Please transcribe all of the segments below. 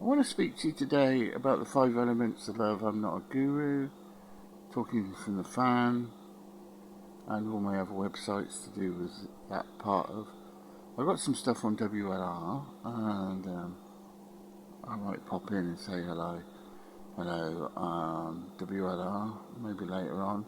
I want to speak to you today about the 5 elements of love. I'm not a guru, talking from the fan, and all my other websites to do with that part of. I've got some stuff on WLR, and I might pop in and say hello. Hello, WLR, maybe later on.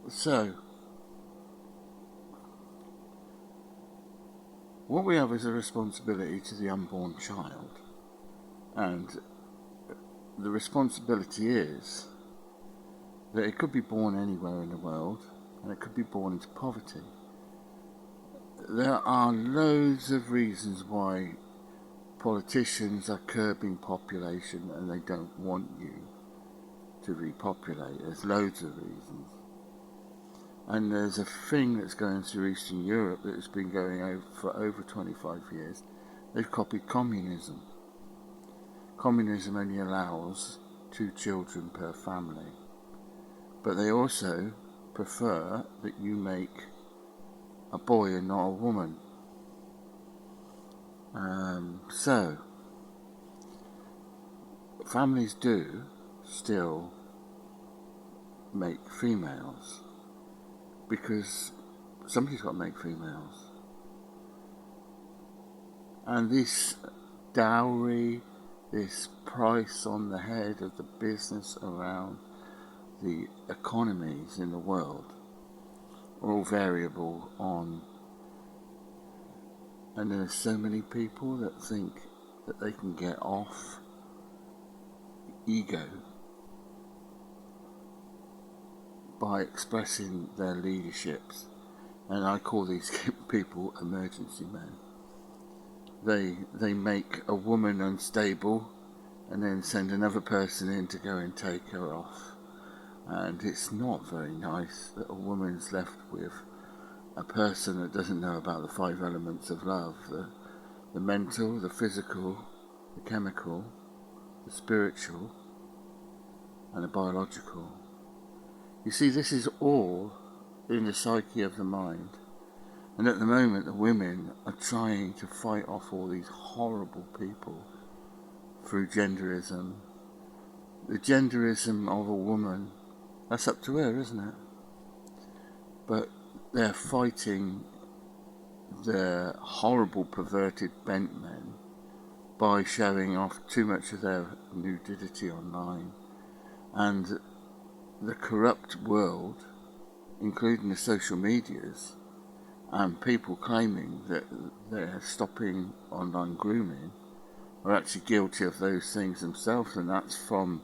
So, what we have is a responsibility to the unborn child, and the responsibility is that it could be born anywhere in the world, and it could be born into poverty. There are loads of reasons why politicians are curbing population and they don't want you to repopulate. There's loads of reasons. And there's a thing that's going through Eastern Europe that has been going on for over 25 years. They've copied communism. Communism only allows 2 children per family. But they also prefer that you make a boy and not a woman. So, families do still make females, because somebody's got to make females. And this dowry, this price on the head of the business around the economies in the world are all variable on, and there's so many people that think that they can get off ego by expressing their leaderships, and I call these people emergency men. They make a woman unstable and then send another person in to go and take her off. And it's not very nice that a woman's left with a person that doesn't know about the 5 elements of love, the mental, the physical, the chemical, the spiritual, and the biological. You see, this is all in the psyche of the mind. And at the moment, the women are trying to fight off all these horrible people through genderism. The genderism of a woman, that's up to her, isn't it? But they're fighting the horrible, perverted bent men by showing off too much of their nudity online. And the corrupt world, including the social medias, and people claiming that they're stopping online grooming, are actually guilty of those things themselves, and that's from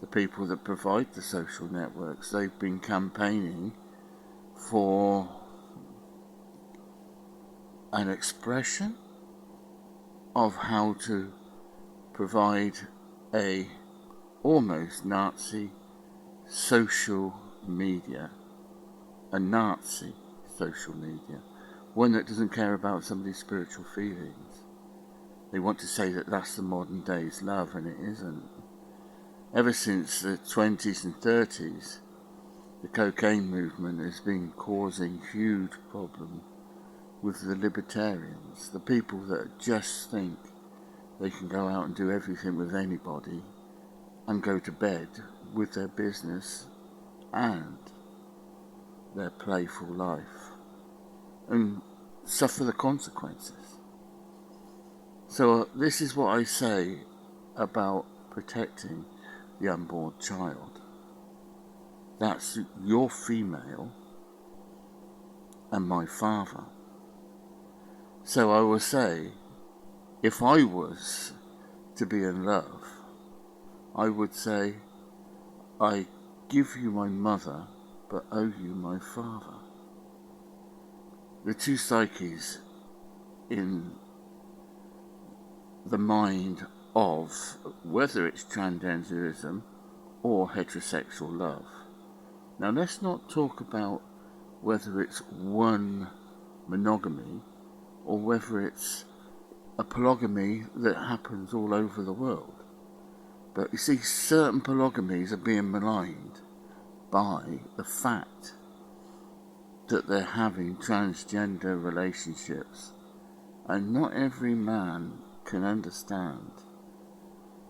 the people that provide the social networks. They've been campaigning for an expression of how to provide a almost Nazi social media, a Nazi social media, one that doesn't care about somebody's spiritual feelings. They want to say that that's the modern day's love, and it isn't. Ever since the 20s and 30s, the cocaine movement has been causing huge problems with the libertarians, the people that just think they can go out and do everything with anybody and go to bed with their business and their playful life and suffer the consequences. So this is what I say about protecting the unborn child. That's your female and my father. So I will say, if I was to be in love, I would say, I give you my mother, but owe you my father. The 2 psyches in the mind of whether it's transgenderism or heterosexual love. Now let's not talk about whether it's one monogamy or whether it's a polygamy that happens all over the world. But you see, certain polygamies are being maligned by the fact that they're having transgender relationships, and not every man can understand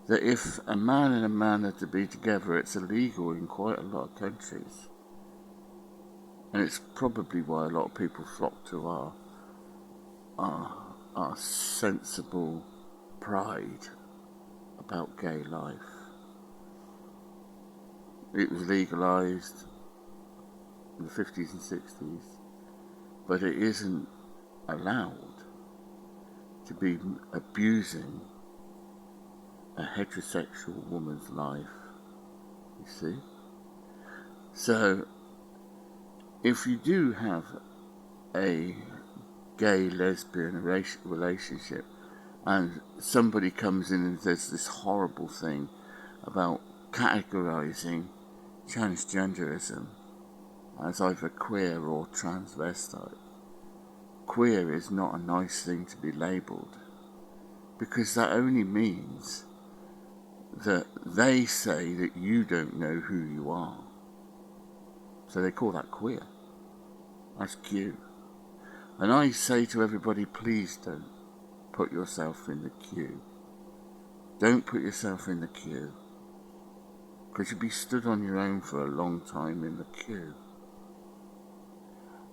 that if a man and a man are to be together, it's illegal in quite a lot of countries. And it's probably why a lot of people flock to our sensible pride about gay life. It was legalised in the 50s and 60s, but it isn't allowed to be abusing a heterosexual woman's life, you see. So if you do have a gay lesbian relationship and somebody comes in and says this horrible thing about categorizing transgenderism as either queer or transvestite, queer is not a nice thing to be labelled, because that only means that they say that you don't know who you are. So they call that queer. That's Q. And I say to everybody, please don't put yourself in the queue. Don't put yourself in the queue, because you'll be stood on your own for a long time in the queue.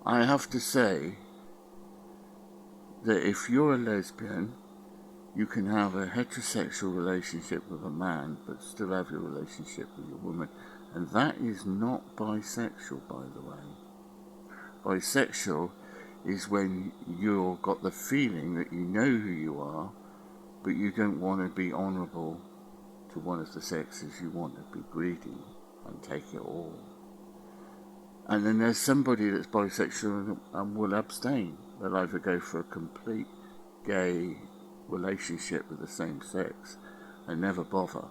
I have to say that if you're a lesbian, you can have a heterosexual relationship with a man, but still have your relationship with your woman. And that is not bisexual, by the way. Bisexual is when you've got the feeling that you know who you are, but you don't want to be honourable to one of the sexes. You want to be greedy and take it all. And then there's somebody that's bisexual and will abstain. They'll either go for a complete gay relationship with the same sex and never bother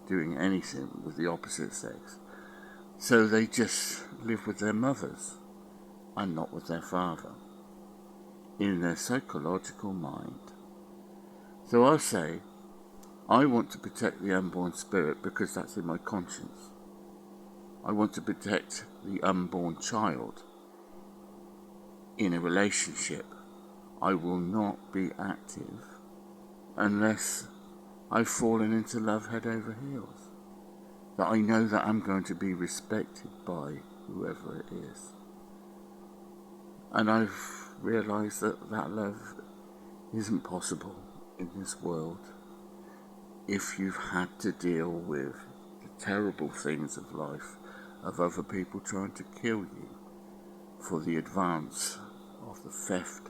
doing anything with the opposite sex. So they just live with their mothers and not with their father in their psychological mind. So I say, I want to protect the unborn spirit because that's in my conscience. I want to protect the unborn child in a relationship. I will not be active unless I've fallen into love head over heels. That I know that I'm going to be respected by whoever it is. And I've realised that that love isn't possible in this world if you've had to deal with the terrible things of life, of other people trying to kill you for the advance of the theft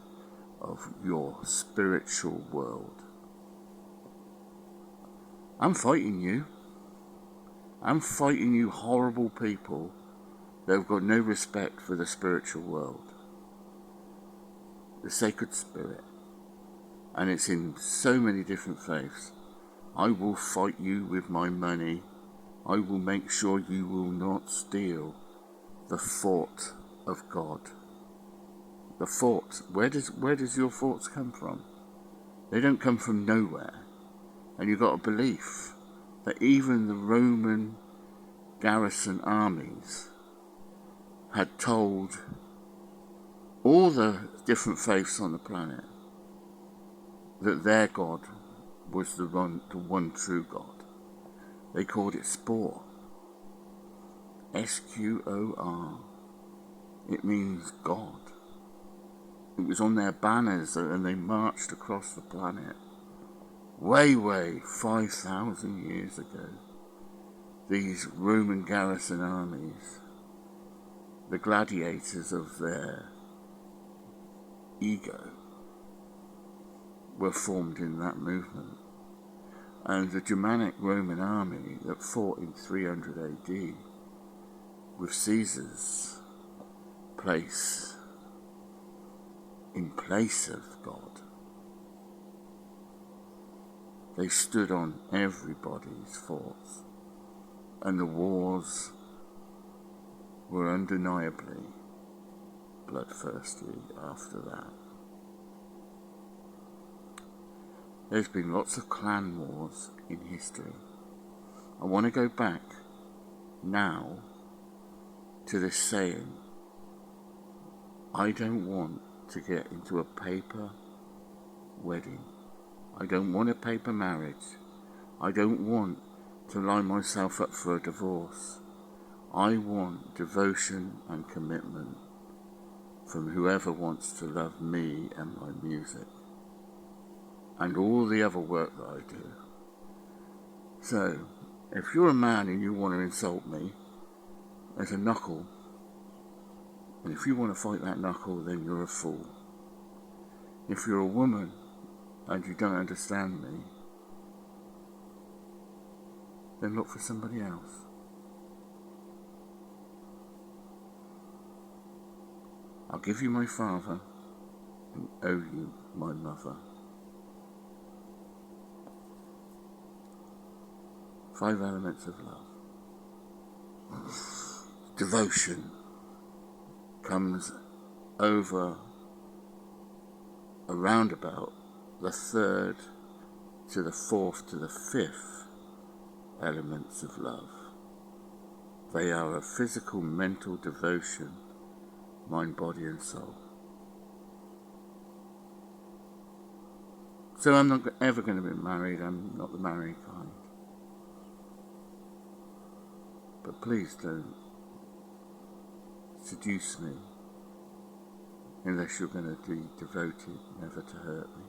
of your spiritual world. I'm fighting you. I'm fighting you horrible people that have got no respect for the spiritual world, the sacred spirit, and it's in so many different faiths. I will fight you with my money. I will make sure you will not steal the thought of God. The thought. Where does your thoughts come from? They don't come from nowhere. And you've got a belief that even the Roman garrison armies had told all the different faiths on the planet that their God was the one true God. They called it Spore. S-Q-O-R. It means God. It was on their banners and they marched across the planet. Way 5,000 years ago. These Roman garrison armies, the gladiators of their ego, were formed in that movement. And the Germanic Roman army that fought in 300 AD with Caesar's place in place of God, they stood on everybody's thoughts, and the wars were undeniably bloodthirsty after that. There's been lots of clan wars in history. I want to go back now to this saying, I don't want to get into a paper wedding. I don't want a paper marriage. I don't want to line myself up for a divorce. I want devotion and commitment from whoever wants to love me and my music and all the other work that I do. So, if you're a man and you want to insult me, there's a knuckle. And if you want to fight that knuckle, then you're a fool. If you're a woman and you don't understand me, then look for somebody else. I'll give you my father and owe you my mother. 5 elements of love. Devotion comes over around about the 3rd to the 4th to the 5th elements of love. They are a physical, mental devotion, mind, body and soul. So I'm not ever going to be married. I'm not the married kind. But please don't seduce me unless you're going to be devoted never to hurt me.